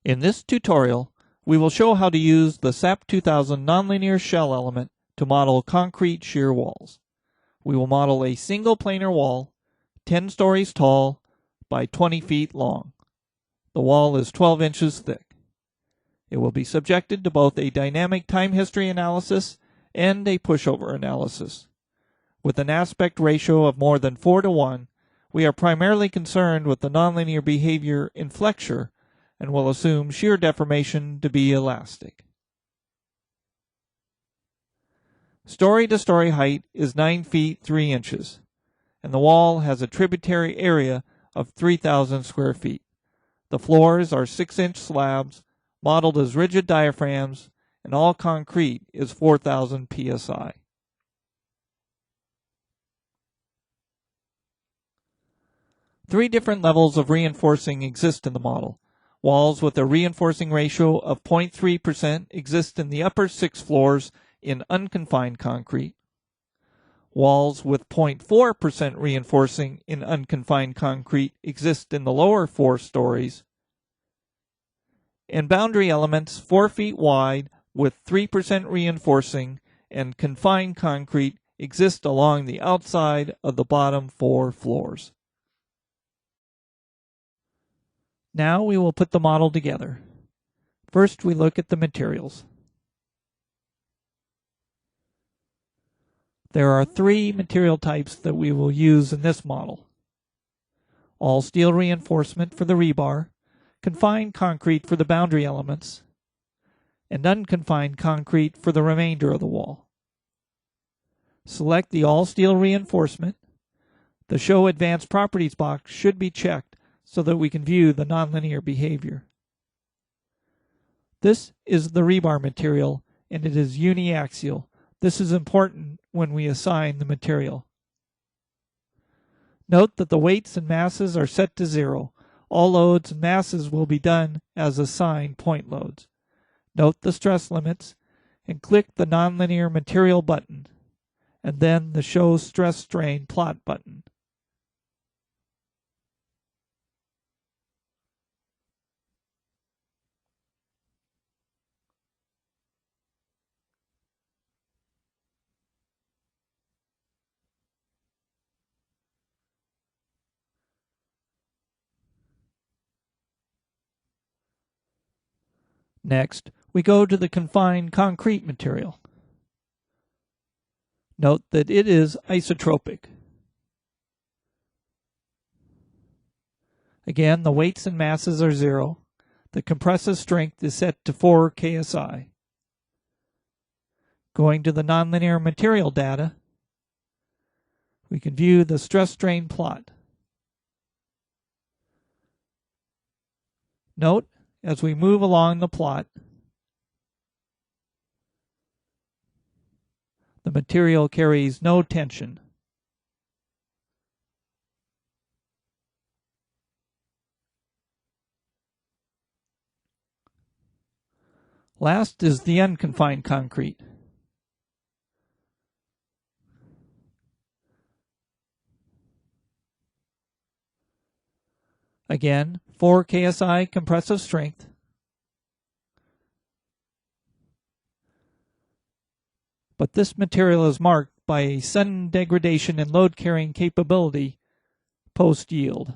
In this tutorial, we will show how to use the SAP 2000 nonlinear shell element to model concrete shear walls. We will model a single planar wall, 10 stories tall by 20 feet long. The wall is 12 inches thick. It will be subjected to both a dynamic time history analysis and a pushover analysis. With an aspect ratio of more than 4:1, we are primarily concerned with the nonlinear behavior in flexure and will assume shear deformation to be elastic. Story-to-story height is 9 feet 3 inches, and the wall has a tributary area of 3,000 square feet. The floors are 6-inch slabs, modeled as rigid diaphragms, and all concrete is 4,000 psi. Three different levels of reinforcing exist in the model. Walls with a reinforcing ratio of 0.3% exist in the upper 6 floors in unconfined concrete. Walls with 0.4% reinforcing in unconfined concrete exist in the lower 4 stories. And boundary elements 4 feet wide with 3% reinforcing and confined concrete exist along the outside of the bottom 4 floors. Now we will put the model together. First, we look at the materials. There are 3 material types that we will use in this model. All steel reinforcement for the rebar, confined concrete for the boundary elements, and unconfined concrete for the remainder of the wall. Select the all steel reinforcement. The Show Advanced Properties box should be checked so that we can view the nonlinear behavior. This is the rebar material, and it is uniaxial. This is important when we assign the material. Note that the weights and masses are set to 0. All loads and masses will be done as assigned point loads. Note the stress limits and click the Nonlinear Material button, and then the Show Stress Strain Plot button. Next, we go to the confined concrete material. Note that it is isotropic. Again, the weights and masses are 0. The compressive strength is set to 4 KSI. Going to the nonlinear material data, we can view the stress strain plot. Note, as we move along the plot, the material carries no tension. Last is the unconfined concrete. Again, 4 KSI compressive strength. But this material is marked by a sudden degradation in load carrying capability post-yield.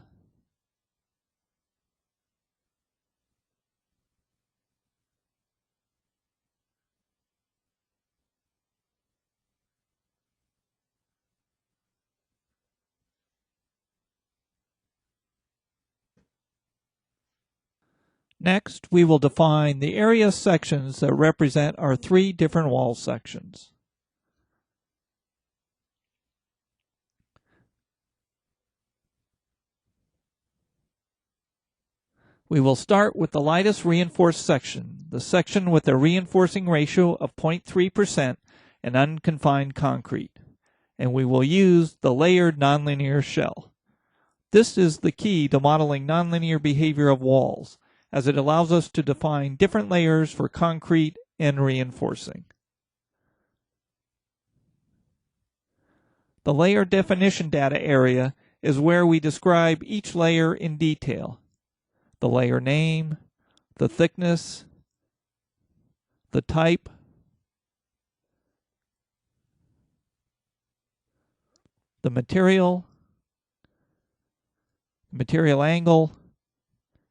Next, we will define the area sections that represent our 3 different wall sections. We will start with the lightest reinforced section, the section with a reinforcing ratio of 0.3% and unconfined concrete, and we will use the layered nonlinear shell. This is the key to modeling nonlinear behavior of walls, as it allows us to define different layers for concrete and reinforcing. The layer definition data area is where we describe each layer in detail. The layer name, the thickness, the type, the material angle,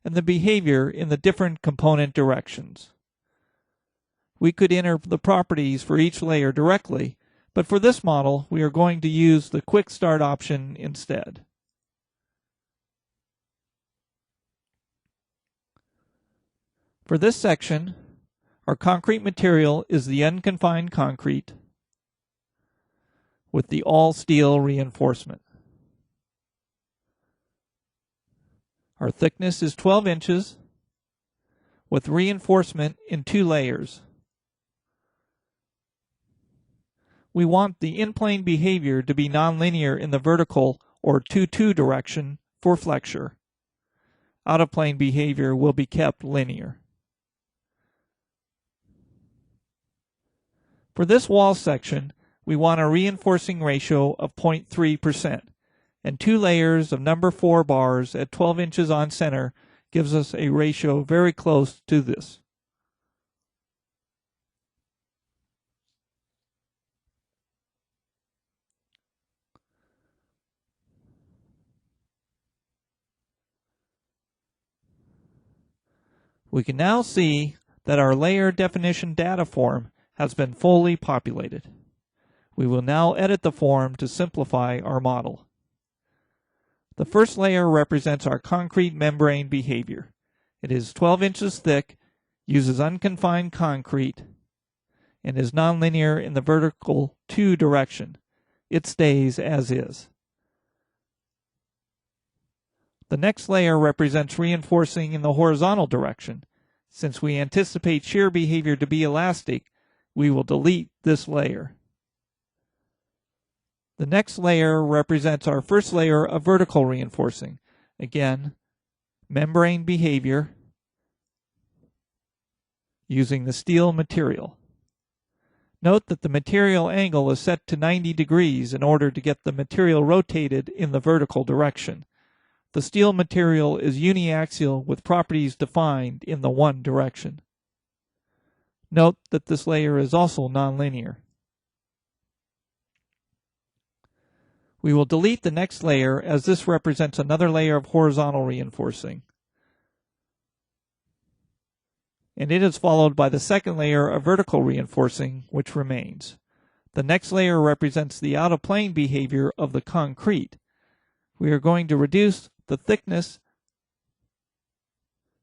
and the behavior in the different component directions. We could enter the properties for each layer directly, but for this model, we are going to use the Quick Start option instead. For this section, our concrete material is the unconfined concrete with the all-steel reinforcement. Our thickness is 12 inches with reinforcement in 2 layers. We want the in-plane behavior to be nonlinear in the vertical or 2-2 direction for flexure. Out-of-plane behavior will be kept linear. For this wall section, we want a reinforcing ratio of 0.3%, and 2 layers of number 4 bars at 12 inches on center gives us a ratio very close to this. We can now see that our layer definition data form has been fully populated. We will now edit the form to simplify our model. The first layer represents our concrete membrane behavior. It is 12 inches thick, uses unconfined concrete, and is nonlinear in the vertical 2 direction. It stays as is. The next layer represents reinforcing in the horizontal direction. Since we anticipate shear behavior to be elastic, we will delete this layer. The next layer represents our first layer of vertical reinforcing. Again, membrane behavior using the steel material. Note that the material angle is set to 90 degrees in order to get the material rotated in the vertical direction. The steel material is uniaxial with properties defined in the one direction. Note that this layer is also nonlinear. We will delete the next layer as this represents another layer of horizontal reinforcing. And it is followed by the second layer of vertical reinforcing, which remains. The next layer represents the out-of-plane behavior of the concrete. We are going to reduce the thickness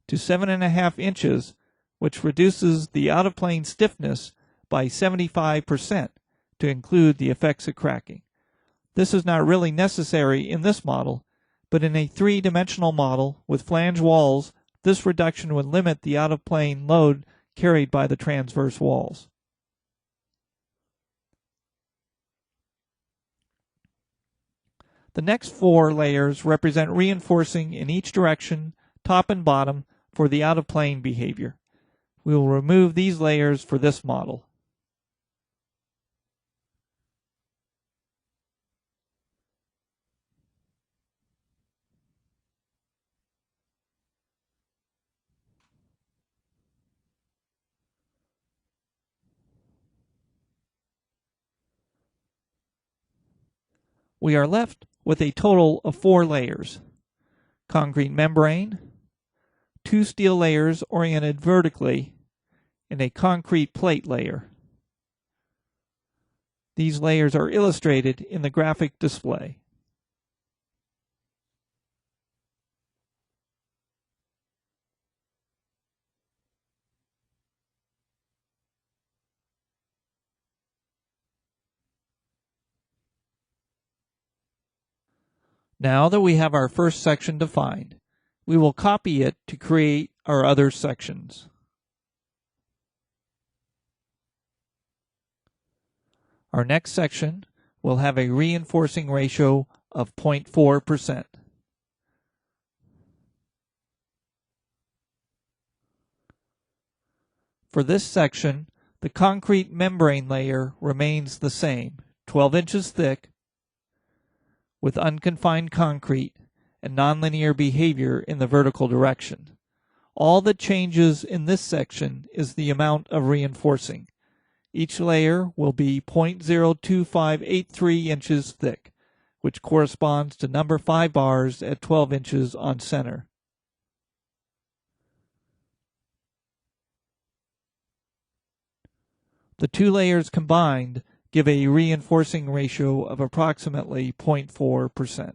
to 7.5 inches, which reduces the out-of-plane stiffness by 75% to include the effects of cracking. This is not really necessary in this model, but in a 3-dimensional model with flange walls, this reduction would limit the out-of-plane load carried by the transverse walls. The next 4 layers represent reinforcing in each direction, top and bottom, for the out-of-plane behavior. We will remove these layers for this model. We are left with a total of 4 layers: concrete membrane, 2 steel layers oriented vertically, and a concrete plate layer. These layers are illustrated in the graphic display. Now that we have our first section defined, we will copy it to create our other sections. Our next section will have a reinforcing ratio of 0.4%. For this section, the concrete membrane layer remains the same, 12 inches thick, with unconfined concrete and nonlinear behavior in the vertical direction. All that changes in this section is the amount of reinforcing. Each layer will be 0.02583 inches thick, which corresponds to number 5 bars at 12 inches on center. The two layers combined give a reinforcing ratio of approximately 0.4%.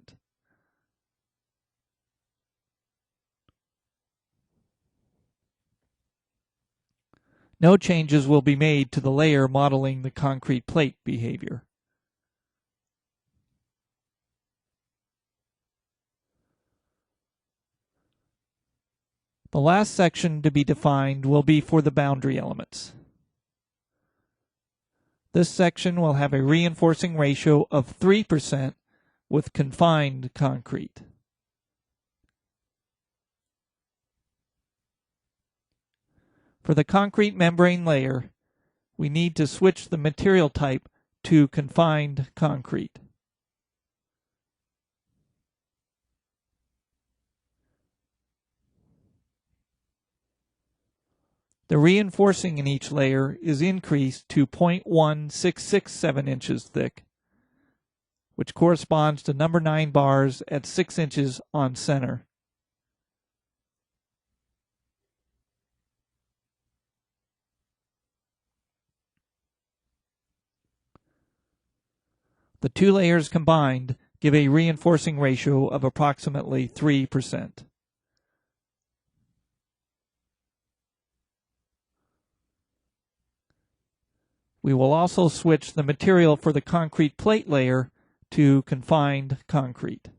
No changes will be made to the layer modeling the concrete plate behavior. The last section to be defined will be for the boundary elements. This section will have a reinforcing ratio of 3% with confined concrete. For the concrete membrane layer, we need to switch the material type to confined concrete. The reinforcing in each layer is increased to 0.1667 inches thick, which corresponds to number 9 bars at 6 inches on center. The two layers combined give a reinforcing ratio of approximately 3%. We will also switch the material for the concrete plate layer to confined concrete.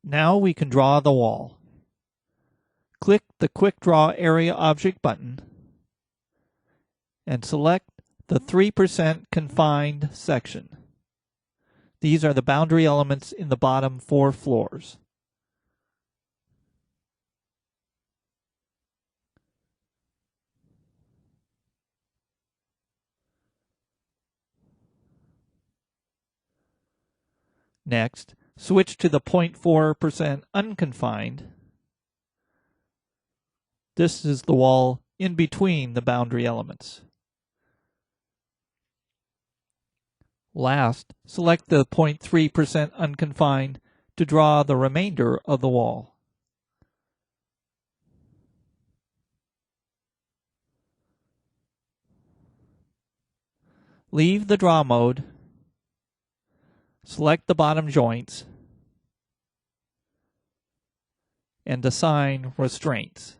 Now we can draw the wall. Click the Quick Draw Area Object button and select the 3% confined section. These are the boundary elements in the bottom 4 floors. Next, switch to the 0.4% unconfined. This is the wall in between the boundary elements. Last, select the 0.3% unconfined to draw the remainder of the wall. Leave the draw mode, select the bottom joints, and assign restraints.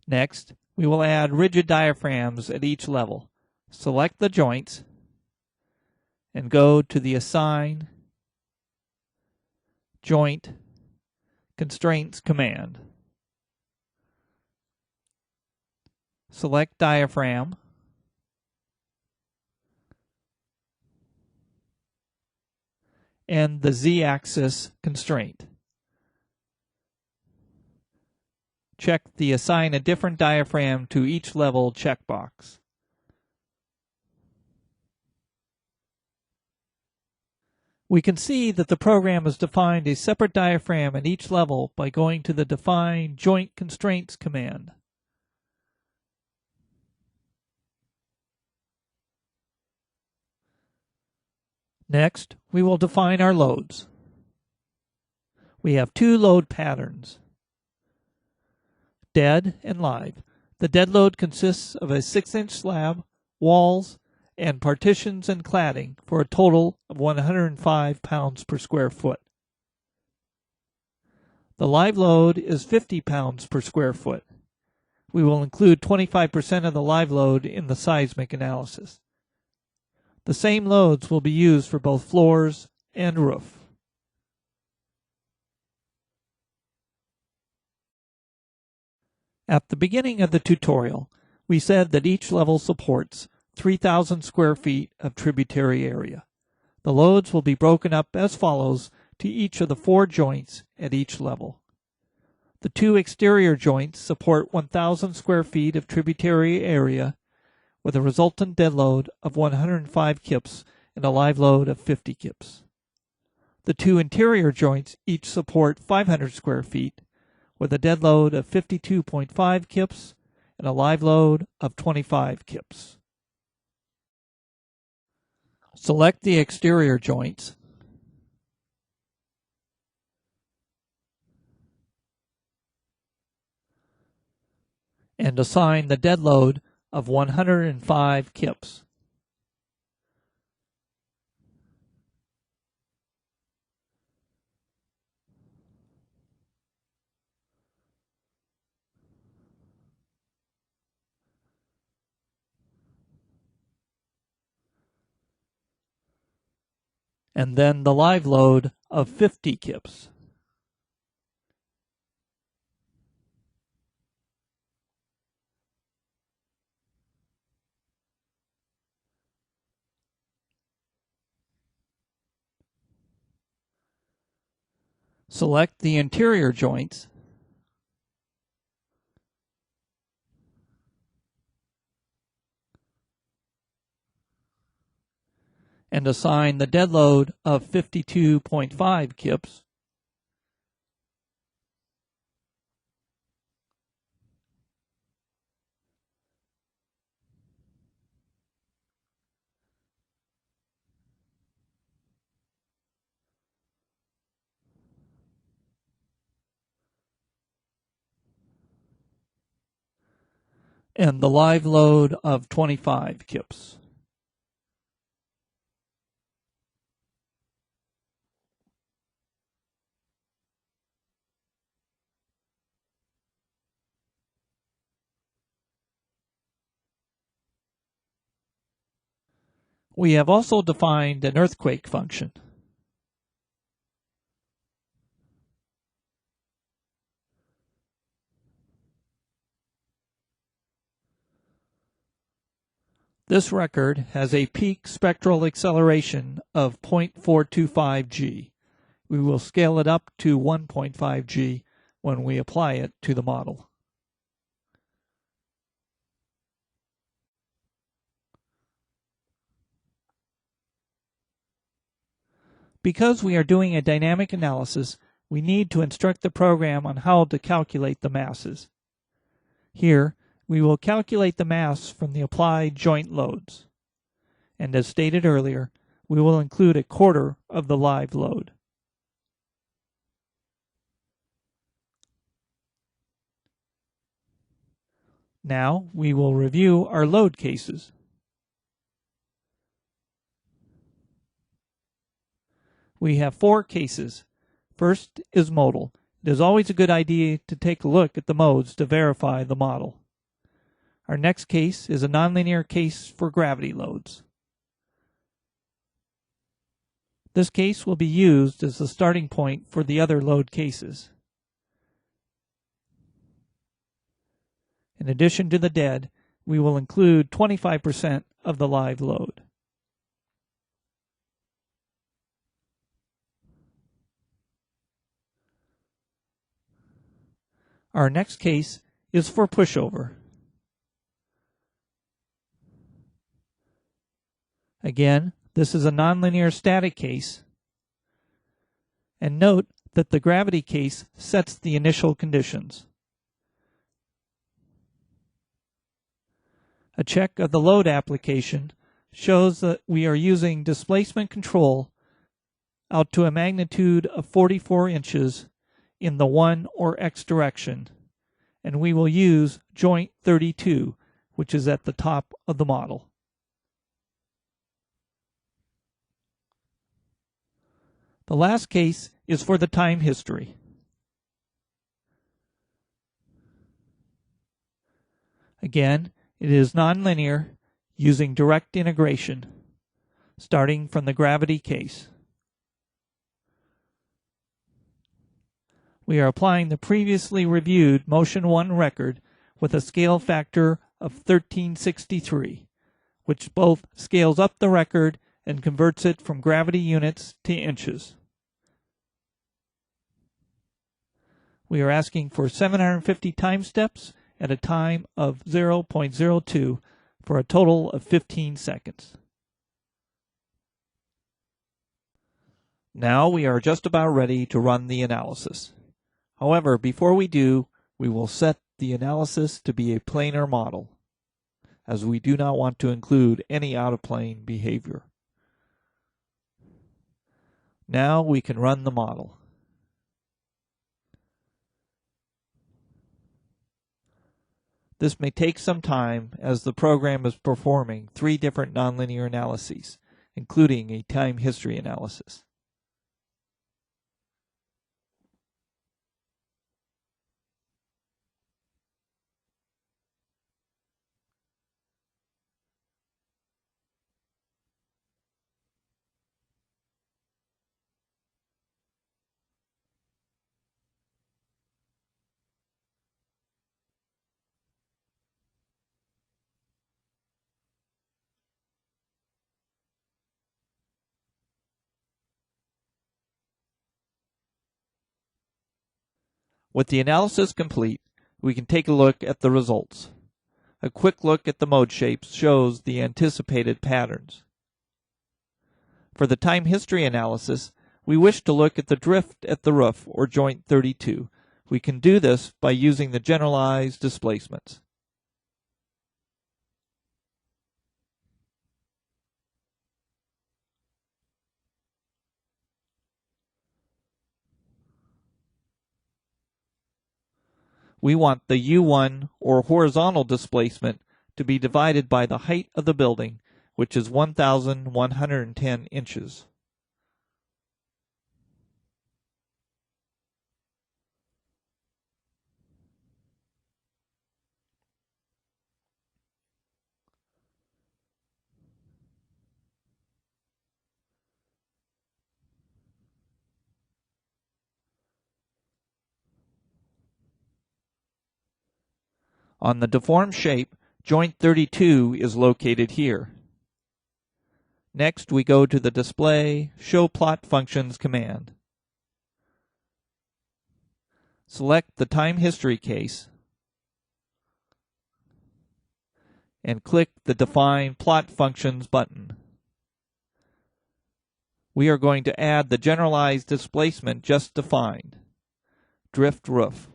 Next, we will add rigid diaphragms at each level. Select the joints and go to the Assign Joint Constraints command. Select Diaphragm and the Z-axis constraint. Check the Assign a different diaphragm to each level checkbox. We can see that the program has defined a separate diaphragm at each level by going to the Define Joint Constraints command. Next, we will define our loads. We have 2 load patterns, dead and live. The dead load consists of a 6-inch slab, walls, and partitions and cladding for a total of 105 pounds per square foot. The live load is 50 pounds per square foot. We will include 25% of the live load in the seismic analysis. The same loads will be used for both floors and roof. At the beginning of the tutorial, we said that each level supports 3,000 square feet of tributary area. The loads will be broken up as follows to each of the 4 joints at each level. The 2 exterior joints support 1,000 square feet of tributary area with a resultant dead load of 105 kips and a live load of 50 kips. The 2 interior joints each support 500 square feet with a dead load of 52.5 kips and a live load of 25 kips. Select the exterior joints and assign the dead load of 105 kips. And then the live load of 50 kips. Select the interior joints and assign the dead load of 52.5 kips and the live load of 25 kips. We have also defined an earthquake function. This record has a peak spectral acceleration of 0.425 g. We will scale it up to 1.5 g when we apply it to the model. Because we are doing a dynamic analysis, we need to instruct the program on how to calculate the masses. Here, we will calculate the mass from the applied joint loads. And as stated earlier, we will include a quarter of the live load. Now we will review our load cases. We have 4 cases. First is modal. It is always a good idea to take a look at the modes to verify the model. Our next case is a nonlinear case for gravity loads. This case will be used as the starting point for the other load cases. In addition to the dead, we will include 25% of the live load. Our next case is for pushover. Again, this is a nonlinear static case. And note that the gravity case sets the initial conditions. A check of the load application shows that we are using displacement control out to a magnitude of 44 inches in the Y or X direction, and we will use joint 32, which is at the top of the model. The last case is for the time history. Again, it is nonlinear using direct integration, starting from the gravity case. We are applying the previously reviewed Motion 1 record with a scale factor of 1363. which both scales up the record and converts it from gravity units to inches. We are asking for 750 time steps at a time of 0.02 for a total of 15 seconds. Now we are just about ready to run the analysis. However, before we do, we will set the analysis to be a planar model, as we do not want to include any out-of-plane behavior. Now we can run the model. This may take some time as the program is performing 3 different nonlinear analyses, including a time history analysis. With the analysis complete, we can take a look at the results. A quick look at the mode shapes shows the anticipated patterns. For the time history analysis, we wish to look at the drift at the roof, or joint 32. We can do this by using the generalized displacements. We want the U1, or horizontal displacement, to be divided by the height of the building, which is 1,110 inches. On the deformed shape, joint 32 is located here. Next, we go to the Display Show Plot Functions command. Select the time history case and click the Define Plot Functions button. We are going to add the generalized displacement just defined, drift roof.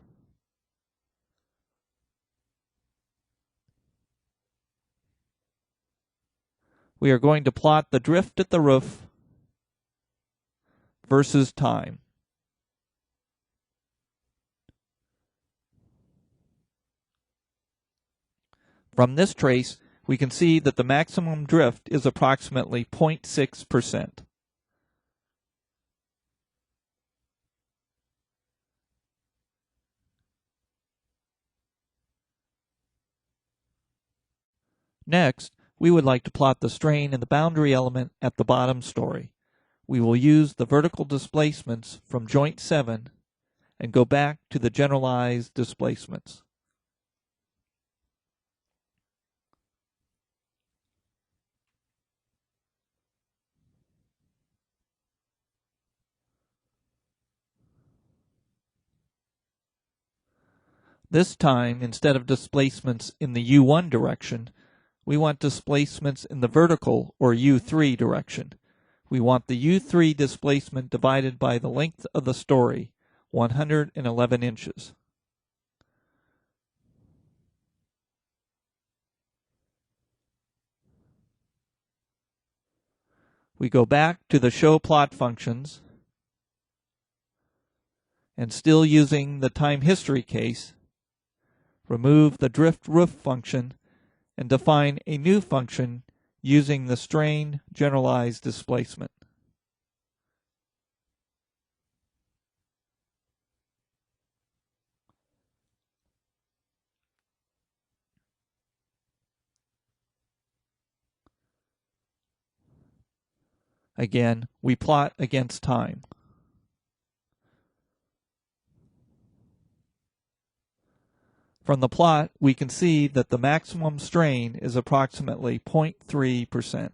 We are going to plot the drift at the roof versus time. From this trace, we can see that the maximum drift is approximately 0.6%. Next, we would like to plot the strain in the boundary element at the bottom story. We will use the vertical displacements from joint 7 and go back to the generalized displacements. This time, instead of displacements in the U1 direction, we want displacements in the vertical, or U3 direction. We want the U3 displacement divided by the length of the story, 111 inches. We go back to the Show Plot Functions, and still using the time history case, remove the drift roof function and define a new function using the strain generalized displacement. Again, we plot against time. From the plot, we can see that the maximum strain is approximately 0.3%.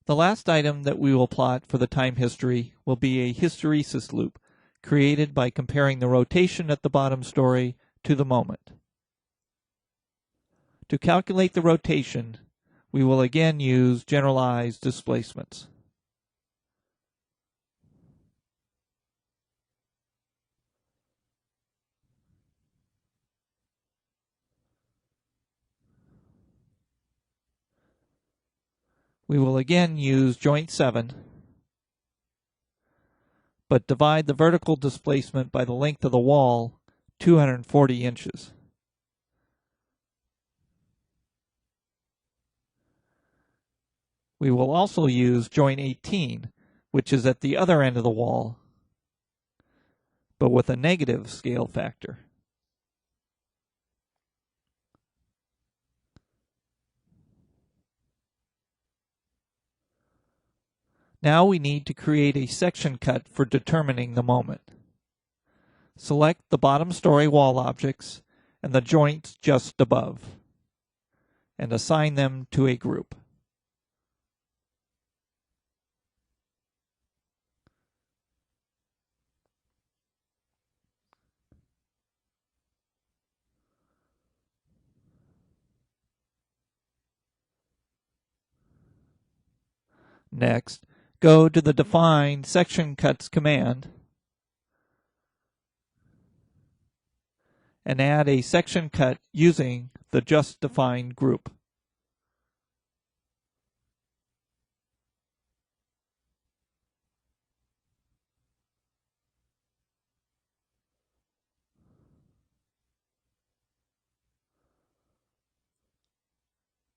The last item that we will plot for the time history will be a hysteresis loop created by comparing the rotation at the bottom story to the moment. To calculate the rotation, we will again use generalized displacements. We will again use joint 7, but divide the vertical displacement by the length of the wall, 240 inches. We will also use joint 18, which is at the other end of the wall, but with a negative scale factor. Now we need to create a section cut for determining the moment. Select the bottom story wall objects and the joints just above, and assign them to a group. Next, go to the Define Section Cuts command and add a section cut using the just defined group.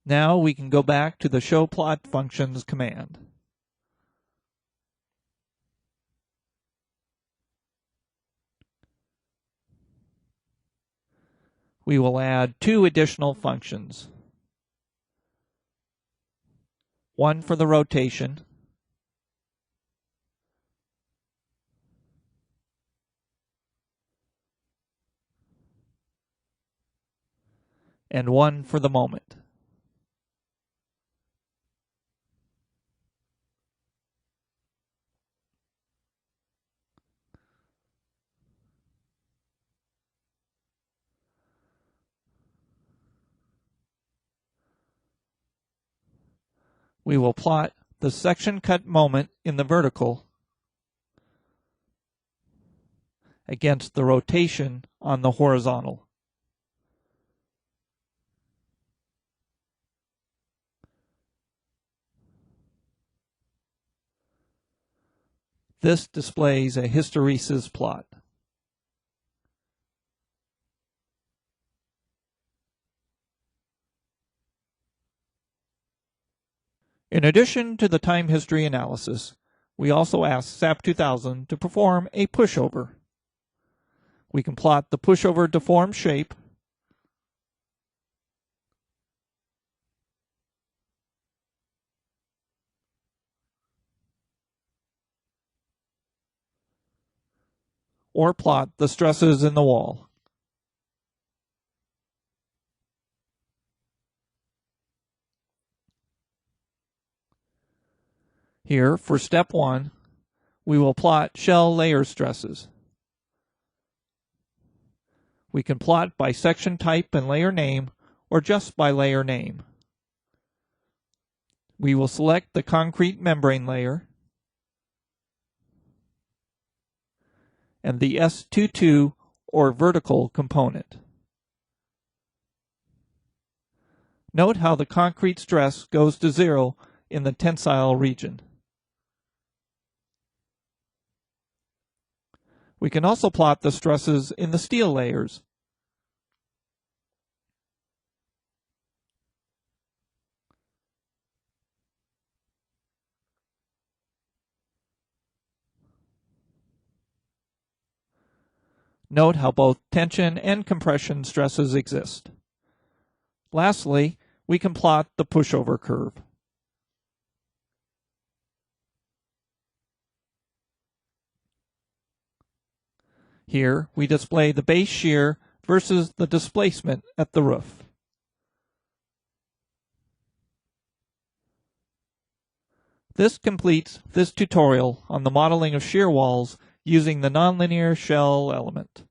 Now we can go back to the Show Plot Functions command. We will add 2 additional functions. One for the rotation, and one for the moment. We will plot the section cut moment in the vertical against the rotation on the horizontal. This displays a hysteresis plot. In addition to the time history analysis, we also ask SAP 2000 to perform a pushover. We can plot the pushover deformed shape, or plot the stresses in the wall. Here, for step 1, we will plot shell layer stresses. We can plot by section type and layer name, or just by layer name. We will select the concrete membrane layer and the S22 or vertical component. Note how the concrete stress goes to 0 in the tensile region. We can also plot the stresses in the steel layers. Note how both tension and compression stresses exist. Lastly, we can plot the pushover curve. Here we display the base shear versus the displacement at the roof. This completes this tutorial on the modeling of shear walls using the nonlinear shell element.